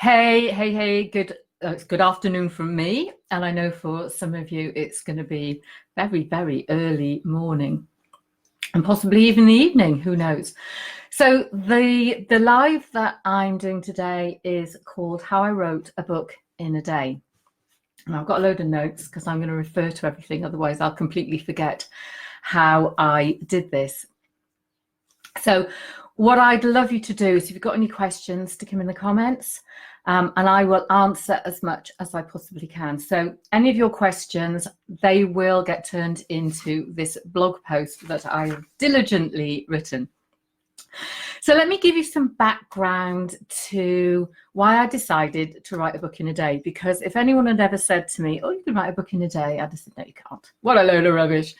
Hey, it's good afternoon from me. And I know for some of you, it's going to be very, very early morning and possibly even the evening, who knows. So the live that I'm doing today is called How I Wrote a Book in a Day. And I've got a load of notes because I'm going to refer to everything. Otherwise, I'll completely forget how I did this. So what I'd love you to do is if you've got any questions, stick them in the comments. And I will answer as much as I possibly can. So any of your questions, they will get turned into this blog post that I have diligently written. So let me give you some background to why I decided to write a book in a day. Because if anyone had ever said to me, oh, you can write a book in a day, I'd have said, no, you can't. What a load of rubbish.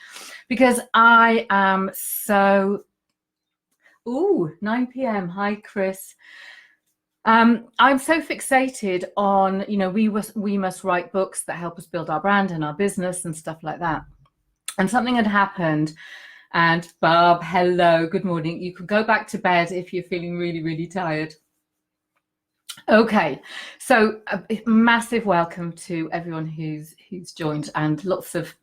Because I am so... Ooh, 9 p.m. Hi, Chris. I'm so fixated on, we must write books that help us build our brand and our business and stuff like that. And something had happened. And Barb, hello, good morning. You can go back to bed if you're feeling really, really tired. Okay, so a massive welcome to everyone who's joined, and lots of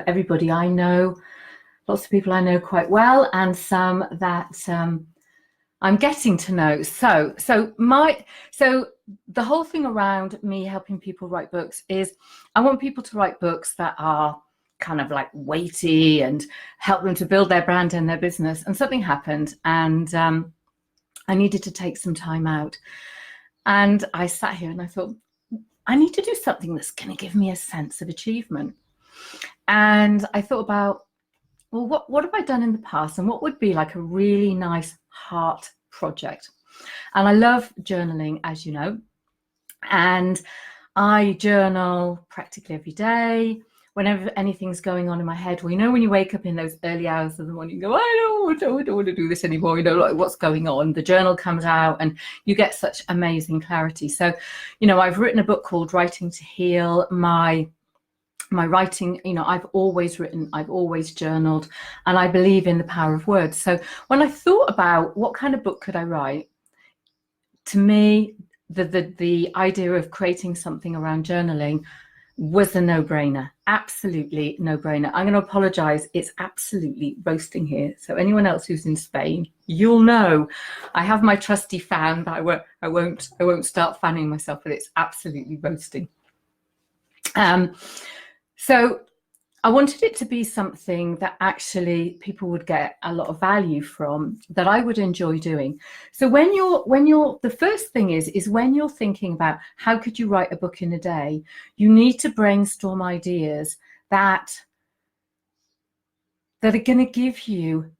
everybody I know, lots of people I know quite well, and some that I'm getting to know. So the whole thing around me helping people write books is I want people to write books that are kind of like weighty and help them to build their brand and their business. And something happened, and I needed to take some time out. And I sat here and I thought, I need to do something that's going to give me a sense of achievement. And I thought about, well, what have I done in the past, and what would be like a really nice heart project? And I love journaling, as you know, and I journal practically every day whenever anything's going on in my head. Well, when you wake up in those early hours of the morning, you go, I don't want to do this anymore, like what's going on? The journal comes out and you get such amazing clarity. So, I've written a book called Writing to Heal. My writing, I've always written, I've always journaled, and I believe in the power of words. So when I thought about what kind of book could I write, to me, the idea of creating something around journaling was a no-brainer, absolutely no-brainer. I'm going to apologize. It's absolutely roasting here. So anyone else who's in Spain, you'll know I have my trusty fan, but I won't start fanning myself, but it's absolutely roasting. So I wanted it to be something that actually people would get a lot of value from, that I would enjoy doing. So when you're the first thing is when you're thinking about how could you write a book in a day, you need to brainstorm ideas that are going to give you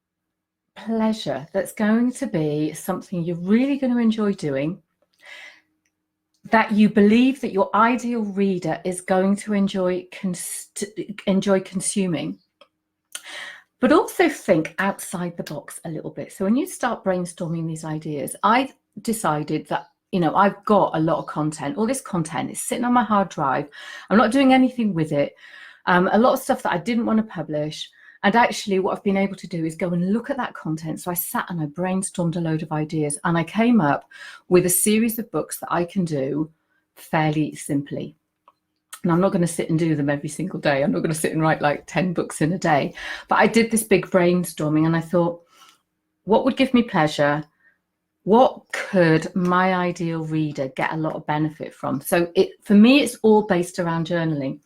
pleasure, that's going to be something you're really going to enjoy doing, that you believe that your ideal reader is going to enjoy consuming, but also think outside the box a little bit. So when you start brainstorming these ideas, I decided that, I've got a lot of content. All this content is sitting on my hard drive. I'm not doing anything with it. A lot of stuff that I didn't want to publish. And actually what I've been able to do is go and look at that content. So I sat and I brainstormed a load of ideas, and I came up with a series of books that I can do fairly simply. And I'm not going to sit and do them every single day. I'm not going to sit and write like 10 books in a day. But I did this big brainstorming, and I thought, what would give me pleasure? What could my ideal reader get a lot of benefit from? So for me, it's all based around journaling.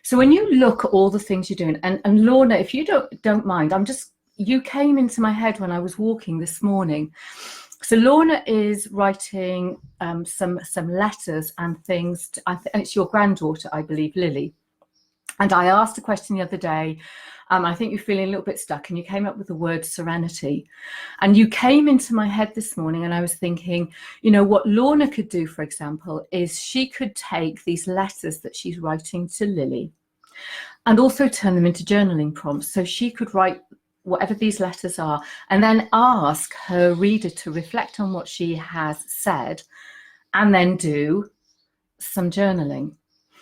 So when you look at all the things you're doing, and Lorna, if you don't mind, you came into my head when I was walking this morning. So Lorna is writing some letters and things. It's your granddaughter, I believe, Lily. And I asked a question the other day. I think you're feeling a little bit stuck, and you came up with the word serenity. And you came into my head this morning, and I was thinking, what Lorna could do, for example, is she could take these letters that she's writing to Lily and also turn them into journaling prompts. So she could write whatever these letters are, and then ask her reader to reflect on what she has said, and then do some journaling,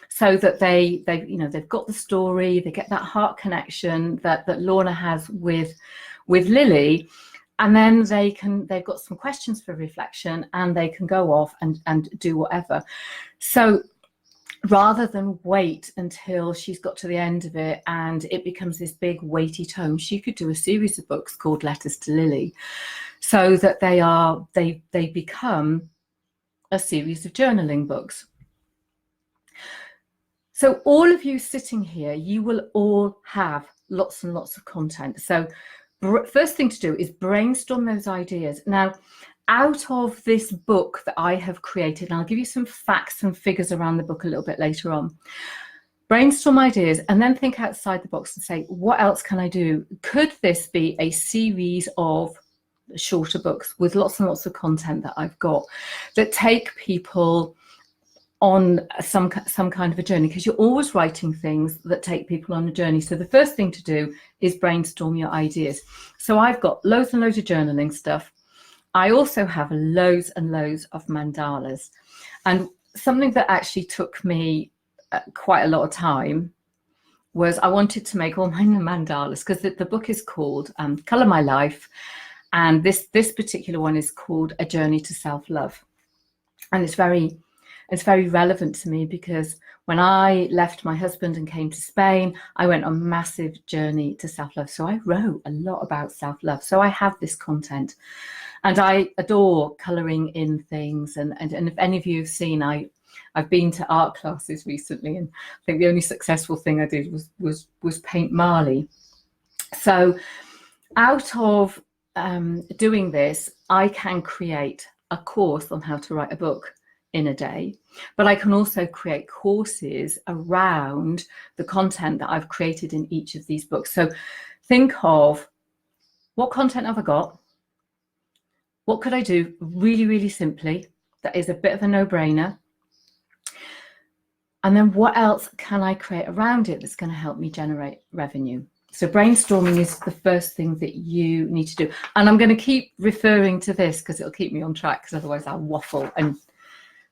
so that they've got the story, they get that heart connection that Lorna has with Lily, And then they've got some questions for reflection, and they can go off and do whatever. So rather than wait until she's got to the end of it and it becomes this big weighty tome, she could do a series of books called Letters to Lily, so that they become a series of journaling books. So all of you sitting here, you will all have lots and lots of content. So first thing to do is brainstorm those ideas. Now, out of this book that I have created, and I'll give you some facts and figures around the book a little bit later on, brainstorm ideas and then think outside the box and say, what else can I do? Could this be a series of shorter books with lots and lots of content that I've got that take people on some kind of a journey? Because you're always writing things that take people on a journey. So the first thing to do is brainstorm your ideas. So I've got loads and loads of journaling stuff. I also have loads and loads of mandalas. And something that actually took me quite a lot of time was I wanted to make all my mandalas, because the book is called Colour My Life. And this particular one is called A Journey to Self-Love. And it's very relevant to me, because when I left my husband and came to Spain, I went on a massive journey to self-love. So I wrote a lot about self-love. So I have this content, and I adore colouring in things. And if any of you have seen, I've been to art classes recently, and I think the only successful thing I did was paint Marley. So out of doing this, I can create a course on how to write a book in a day, but I can also create courses around the content that I've created in each of these books. So think of, what content have I got? What could I do really, really simply that is a bit of a no-brainer? And then what else can I create around it that's going to help me generate revenue? So brainstorming is the first thing that you need to do. And I'm going to keep referring to this because it'll keep me on track, because otherwise I'll waffle, and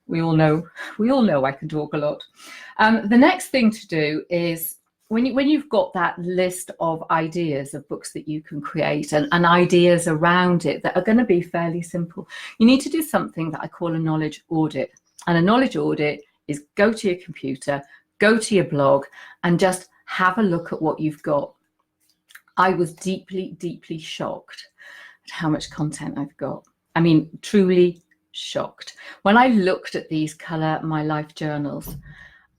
we all know I can talk a lot. The next thing to do is, when you've got that list of ideas of books that you can create and ideas around it that are going to be fairly simple, you need to do something that I call a knowledge audit. And a knowledge audit is go to your computer, go to your blog, and just have a look at what you've got. I was deeply, deeply shocked at how much content I've got. I mean, truly shocked. When I looked at these Colour My Life journals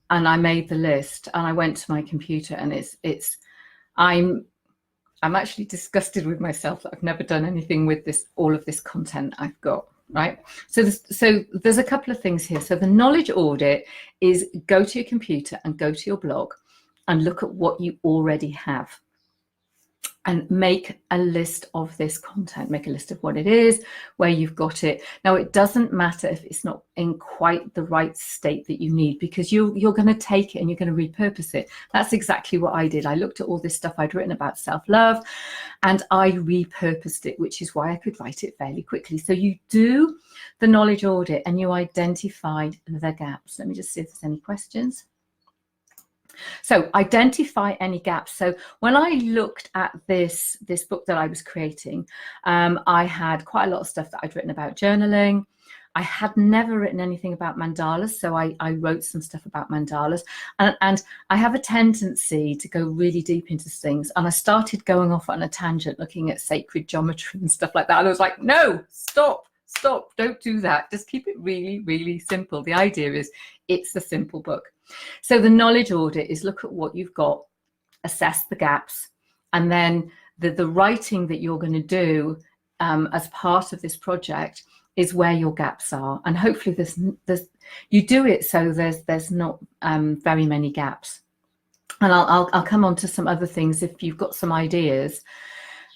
and I made the list and I went to my computer, and I'm actually disgusted with myself that I've never done anything with all of this content I've got. Right. So there's a couple of things here. So the knowledge audit is go to your computer and go to your blog and look at what you already have and make a list of this content. Make a list of what it is, where you've got it. Now, it doesn't matter if it's not in quite the right state that you need, because you're going to take it and you're going to repurpose it. That's exactly what I did. I looked at all this stuff I'd written about self-love and I repurposed it, which is why I could write it fairly quickly. So you do the knowledge audit and you identify the gaps. Let me just see if there's any questions. So identify any gaps. So when I looked at this book that I was creating, I had quite a lot of stuff that I'd written about journaling. I had never written anything about mandalas, so I wrote some stuff about mandalas. And I have a tendency to go really deep into things. And I started going off on a tangent, looking at sacred geometry and stuff like that. And I was like, no, stop, don't do that. Just keep it really, really simple. The idea is it's a simple book. So the knowledge audit is look at what you've got, assess the gaps, and then the writing that you're going to do as part of this project is where your gaps are. And hopefully you do it so there's not very many gaps. And I'll come on to some other things. If you've got some ideas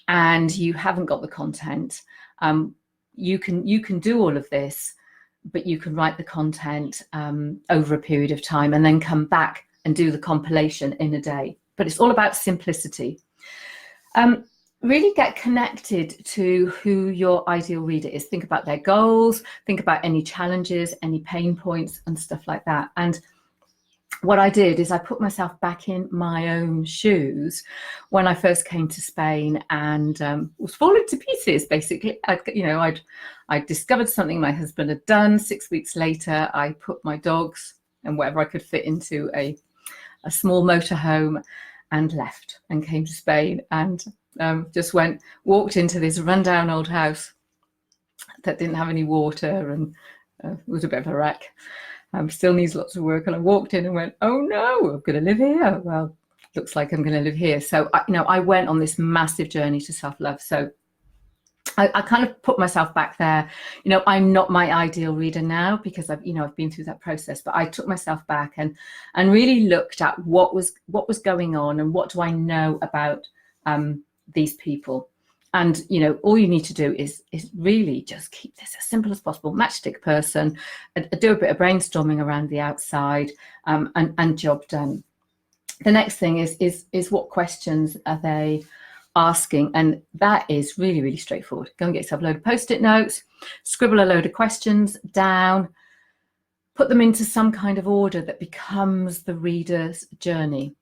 and you haven't got the content, you can do all of this, but you can write the content over a period of time and then come back and do the compilation in a day. But it's all about simplicity. Really get connected to who your ideal reader is. Think about their goals, think about any challenges, any pain points and stuff like that. And what I did is I put myself back in my own shoes when I first came to Spain, and was falling to pieces. Basically, I'd discovered something my husband had done. 6 weeks later, I put my dogs and whatever I could fit into a small motorhome and left and came to Spain, and just walked into this rundown old house that didn't have any water, and it was a bit of a wreck. Still needs lots of work. And I walked in and went, oh no, I'm going to live here. Well, looks like I'm going to live here. So, I went on this massive journey to self-love. So I kind of put myself back there. I'm not my ideal reader now because I've been through that process, but I took myself back and really looked at what was going on and what do I know about these people. And, all you need to do is really just keep this as simple as possible. Matchstick person, do a bit of brainstorming around the outside, and job done. The next thing is what questions are they asking? And that is really, really straightforward. Go and get yourself a load of Post-it notes, scribble a load of questions down, put them into some kind of order that becomes the reader's journey.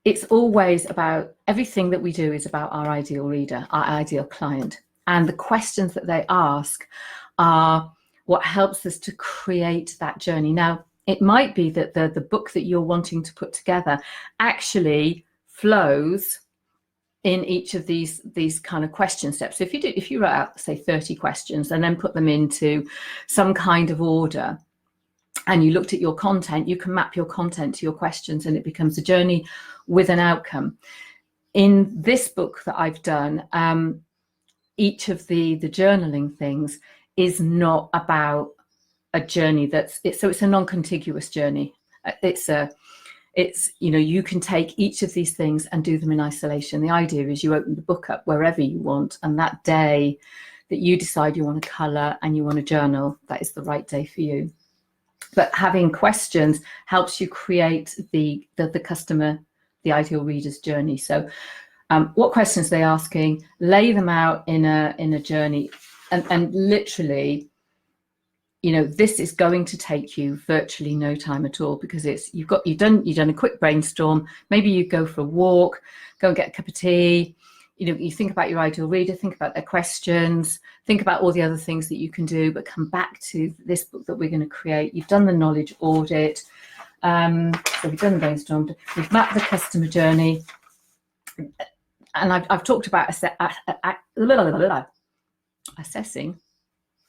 It's always about, everything that we do is about our ideal reader, our ideal client. And the questions that they ask are what helps us to create that journey. Now, it might be that the book that you're wanting to put together actually flows in each of these kind of question steps. So if you write out, say, 30 questions and then put them into some kind of order, and you looked at your content, you can map your content to your questions, and it becomes a journey with an outcome. In this book that I've done, each of the journaling things is not about a journey so it's a non-contiguous journey. You can take each of these things and do them in isolation. The idea is you open the book up wherever you want, and that day that you decide you want to colour and you want to journal, that is the right day for you. But having questions helps you create the customer, the ideal reader's journey. So what questions are they asking? Lay them out in a journey, and literally, this is going to take you virtually no time at all, because you've done a quick brainstorm. Maybe you go for a walk, go and get a cup of tea. You think about your ideal reader, think about their questions, think about all the other things that you can do, but come back to this book that we're going to create. You've done the knowledge audit. So we've done the brainstorm. We've mapped the customer journey. And I've talked about assessing,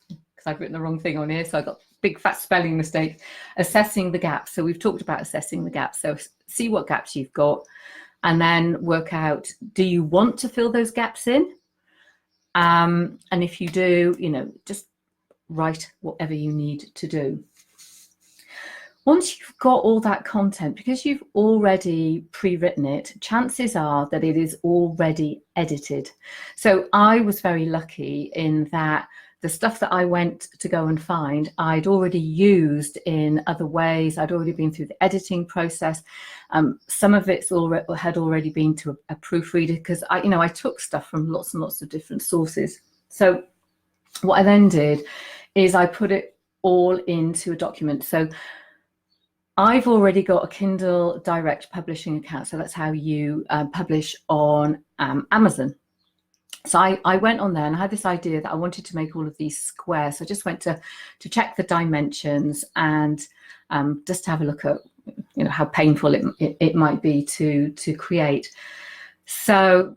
because I've written the wrong thing on here. So I got big fat spelling mistake. Assessing the gaps. So we've talked about assessing the gaps. So see what gaps you've got, and then work out, do you want to fill those gaps in? And if you do, just write whatever you need to do. Once you've got all that content, because you've already pre-written it, chances are that it is already edited. So I was very lucky in that the stuff that I went to go and find, I'd already used in other ways. I'd already been through the editing process. Some of it had already been to a proofreader, because I took stuff from lots and lots of different sources. So what I then did is I put it all into a document. So I've already got a Kindle Direct publishing account. So that's how you publish on Amazon. So I went on there and I had this idea that I wanted to make all of these squares. So I just went to check the dimensions and just to have a look at how painful it might be to create. So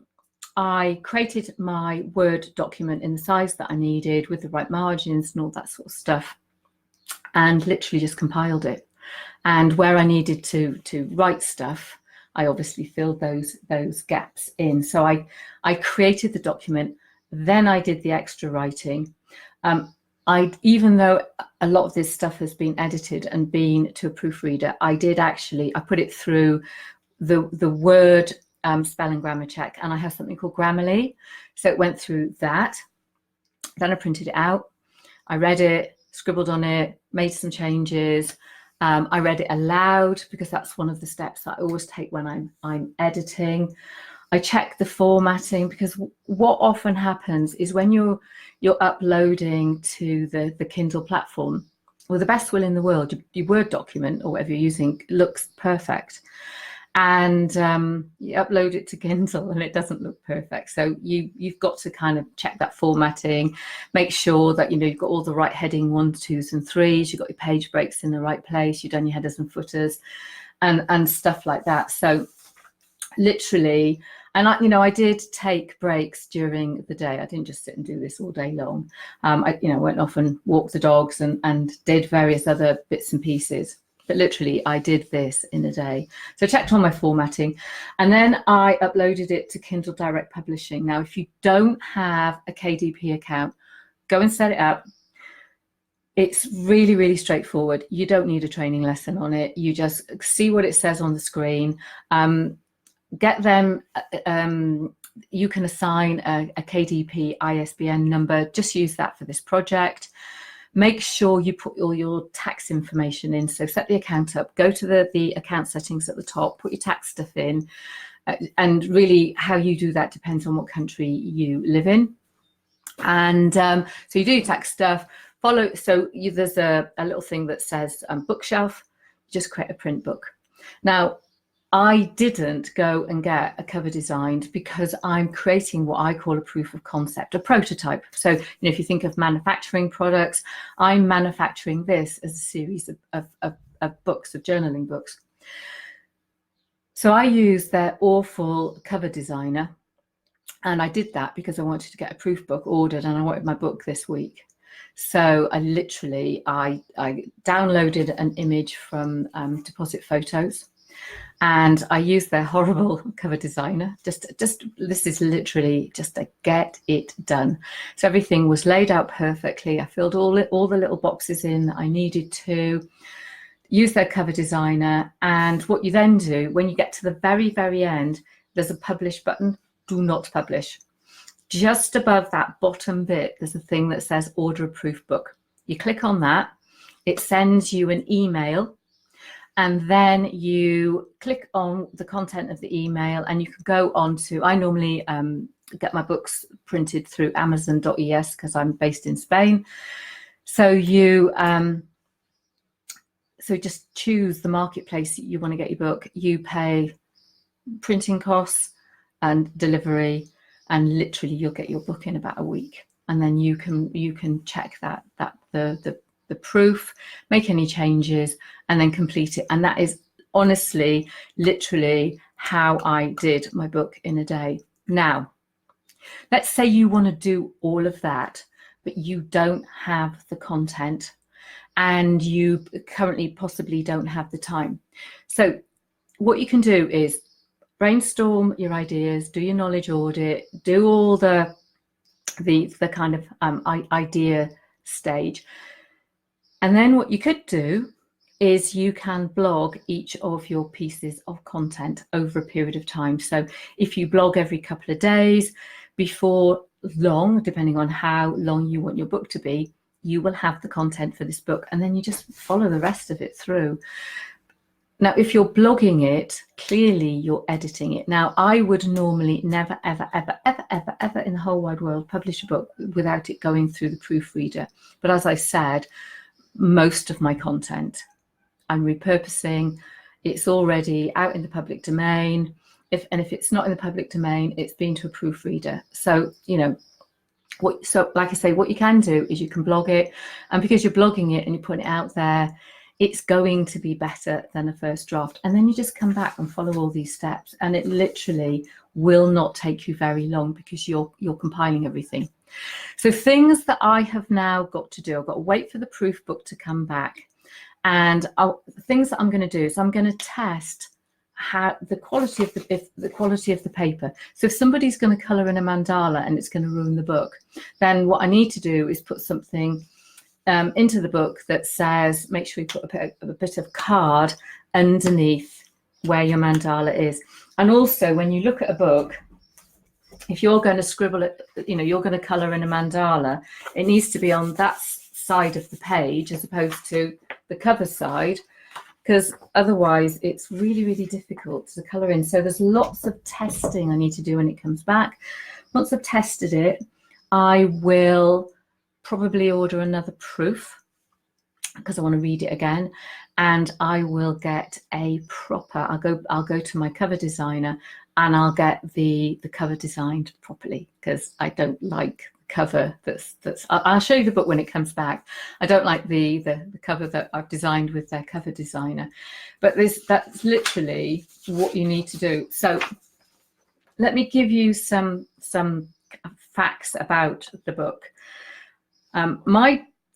I created my Word document in the size that I needed with the right margins and all that sort of stuff, and literally just compiled it. And where I needed to write stuff, I obviously filled those gaps in. So I created the document, then I did the extra writing. Even though a lot of this stuff has been edited and been to a proofreader, I put it through the Word spell and grammar check, and I have something called Grammarly. So it went through that. Then I printed it out. I read it, scribbled on it, made some changes. I read it aloud, because that's one of the steps that I always take when I'm editing. I check the formatting, because what often happens is when you're uploading to the Kindle platform, with the best will in the world, your Word document or whatever you're using looks perfect. And you upload it to Kindle and it doesn't look perfect. So you've got to kind of check that formatting, make sure that you've got all the right heading 1s, 2s, and 3s. You've got your page breaks in the right place. You've done your headers and footers, and stuff like that. So literally, and I did take breaks during the day. I didn't just sit and do this all day long. I went off and walked the dogs and did various other bits and pieces. But literally, I did this in a day. So I checked all my formatting, and then I uploaded it to Kindle Direct Publishing. Now, if you don't have a KDP account, go and set it up. It's really, really straightforward. You don't need a training lesson on it. You just see what it says on the screen. Get them. You can assign a KDP ISBN number. Just use that for this project. Make sure you put all your tax information in. So set the account up, go to the account settings at the top, put your tax stuff in. And really how you do that depends on what country you live in. And so you do your tax stuff, there's a little thing that says bookshelf, just create a print book. Now, I didn't go and get a cover designed because I'm creating what I call a proof of concept, a prototype. So, if you think of manufacturing products, I'm manufacturing this as a series of books, of journaling books. So I used their awful cover designer, and I did that because I wanted to get a proof book ordered and I wanted my book this week. So I downloaded an image from Deposit Photos. And I used their horrible cover designer. This is literally just to get it done. So everything was laid out perfectly. I filled all the little boxes in that I needed to. Use their cover designer. And what you then do, when you get to the very, very end, there's a publish button. Do not publish. Just above that bottom bit, there's a thing that says order a proof book. You click on that. It sends you an email. And then you click on the content of the email and you can go on to, I normally get my books printed through Amazon.es because I'm based in Spain. So you just choose the marketplace that you want to get your book. You pay printing costs and delivery, and literally you'll get your book in about a week. And then you can check that the proof, make any changes, and then complete it. And that is honestly, literally how I did my book in a day. Now, let's say you want to do all of that, but you don't have the content and you currently possibly don't have the time. So what you can do is brainstorm your ideas, do your knowledge audit, do all the kind of idea stage. And then what you could do is you can blog each of your pieces of content over a period of time. So if you blog every couple of days, before long, depending on how long you want your book to be, you will have the content for this book, and then you just follow the rest of it through. Now, if you're blogging it, clearly you're editing it. Now, I would normally never, ever, ever, ever, ever, ever in the whole wide world publish a book without it going through the proofreader. But as I said, most of my content I'm repurposing. It's already out in the public domain. If it's not in the public domain, it's been to a proofreader. So, like I say, what you can do is you can blog it, and because you're blogging it and you're putting it out there, it's going to be better than a first draft. And then you just come back and follow all these steps, and it literally will not take you very long because you're compiling everything. So things that I have now got to do, I've got to wait for the proof book to come back. And things that I'm going to do is I'm going to test how the quality of the paper. So if somebody's going to colour in a mandala and it's going to ruin the book, then what I need to do is put something into the book that says, make sure you put a bit of card underneath where your mandala is. And also, when you look at a book, if you're going to scribble it, you're going to colour in a mandala, it needs to be on that side of the page as opposed to the cover side, because otherwise it's really, really difficult to colour in. So there's lots of testing I need to do when it comes back. Once I've tested it, I will probably order another proof. because I want to read it again, and I will get a proper, I'll go to my cover designer and I'll get the cover designed properly, because I don't like cover that's I'll show you the book when it comes back. I don't like the cover that I've designed with their cover designer, but that's literally what you need to do. So let me give you some facts about the book.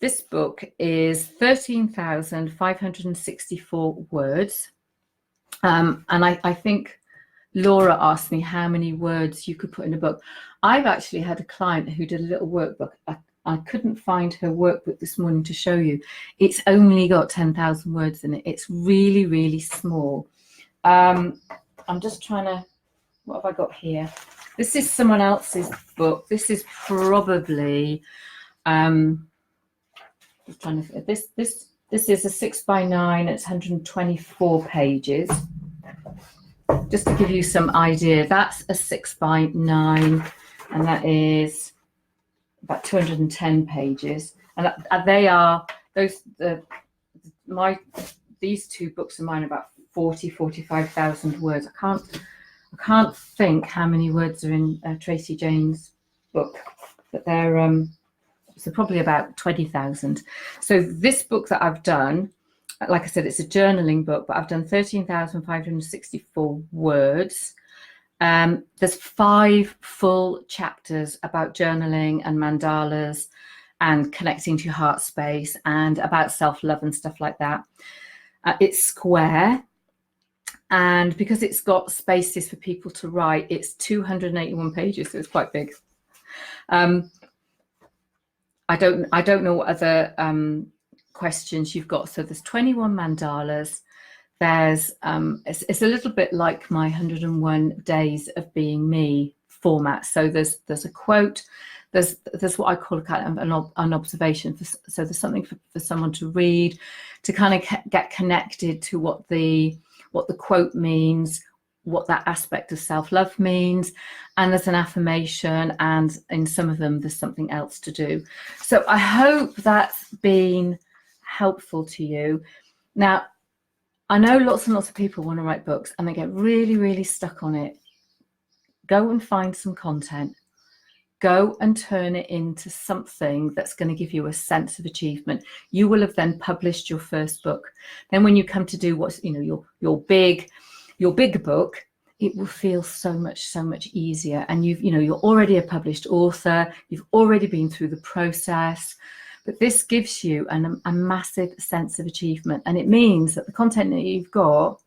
This book is 13,564 words, and I think Laura asked me how many words you could put in a book. I've actually had a client who did a little workbook. I couldn't find her workbook this morning to show you. It's only got 10,000 words in it. It's really, really small. I'm just trying to, what have I got here? This is someone else's book. This is probably, this is a 6x9. It's 124 pages. Just to give you some idea, that's a 6x9, and that is about 210 pages. And they are these two books of mine are about 45,000 words. I can't think how many words are in Tracy Jane's book, but they're so probably about 20,000. So this book that I've done, like I said, it's a journaling book, but I've done 13,564 words. There's 5 full chapters about journaling and mandalas and connecting to your heart space and about self-love and stuff like that. It's square, and because it's got spaces for people to write, it's 281 pages, so it's quite big. I don't know what other questions you've got. So there's 21 mandalas. There's it's a little bit like my 101 days of being me format. So there's a quote, there's what I call a kind of an observation. So there's something for someone to read, to kind of get connected to what the quote means, what that aspect of self-love means, and there's an affirmation, and in some of them there's something else to do. So I hope that's been helpful to you. Now, I know lots and lots of people want to write books and they get really, really stuck on it. Go and find some content. Go and turn it into something that's going to give you a sense of achievement. You will have then published your first book. Then when you come to do what's, your big book, it will feel so much easier. And you're already a published author. You've already been through the process. But this gives you a massive sense of achievement, and it means that the content that you've got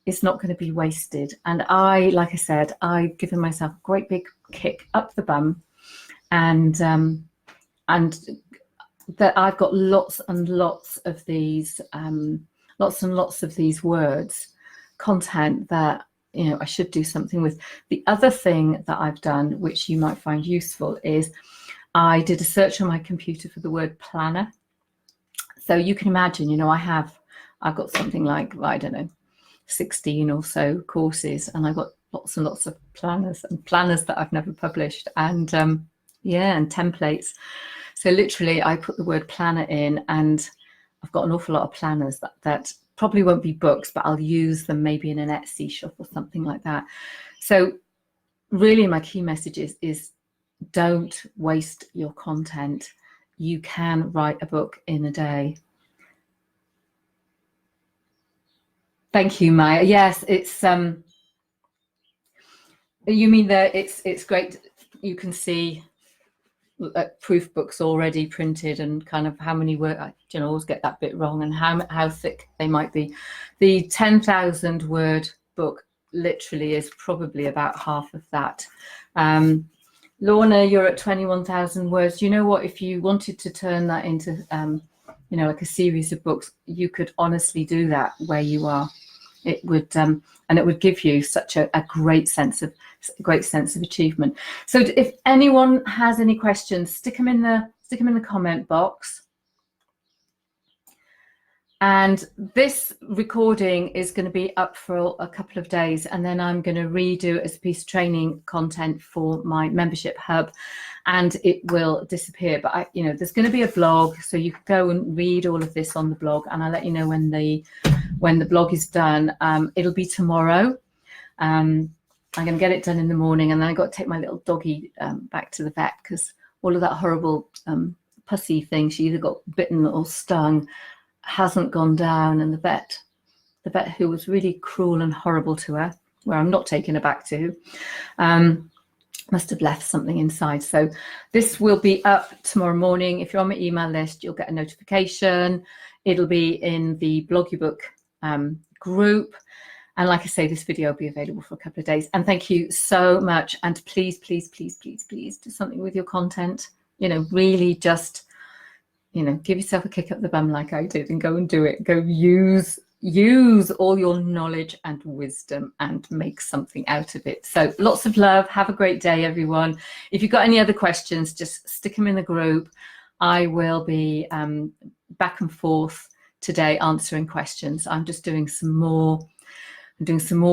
is not going to be wasted. And like I said, I've given myself a great big kick up the bum, and that I've got lots and lots of these words, content that I should do something with. The other thing that I've done, which you might find useful, is I did a search on my computer for the word planner. So you can imagine, I've got something like, I don't know, 16 or so courses, and I've got lots and lots of planners that I've never published, and and templates. So literally I put the word planner in, and I've got an awful lot of planners that probably won't be books, but I'll use them maybe in an Etsy shop or something like that. So really my key message is don't waste your content. You can write a book in a day. Thank you, Maya. Yes, it's you mean that it's great. You can see proof books already printed, and kind of how many words. I always get that bit wrong, and how thick they might be. The 10,000 word book literally is probably about half of that. Lorna, you're at 21,000 words. You know what? If you wanted to turn that into, like a series of books, you could honestly do that where you are. It would, and it would give you such a great sense of achievement. So, if anyone has any questions, stick them in the comment box. And this recording is going to be up for a couple of days, and then I'm going to redo it as a piece of training content for my membership hub, and it will disappear. But there's going to be a blog, so you can go and read all of this on the blog, and I'll let you know when the blog is done. It'll be tomorrow. I'm going to get it done in the morning, and then I've got to take my little doggy back to the vet, because all of that horrible pussy thing, she either got bitten or stung, hasn't gone down, and the vet who was really cruel and horrible to her, where I'm not taking her back to, must have left something inside. So this will be up tomorrow morning. If you're on my email list, you'll get a notification. It'll be in the Blog Your Book group. And like I say, this video will be available for a couple of days. And thank you so much. And please, please, please, please, please do something with your content. Really just, give yourself a kick up the bum like I did and go and do it. Go use all your knowledge and wisdom and make something out of it. So lots of love. Have a great day, everyone. If you've got any other questions, just stick them in the group. I will be back and forth today answering questions. I'm just doing some more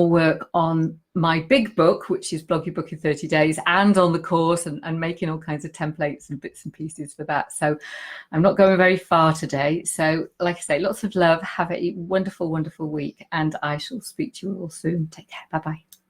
work on my big book, which is Blog Your Book in 30 Days, and on the course, and making all kinds of templates and bits and pieces for that. So I'm not going very far today. So like I say, lots of love. Have a wonderful, wonderful week, and I shall speak to you all soon. Take care. Bye-bye.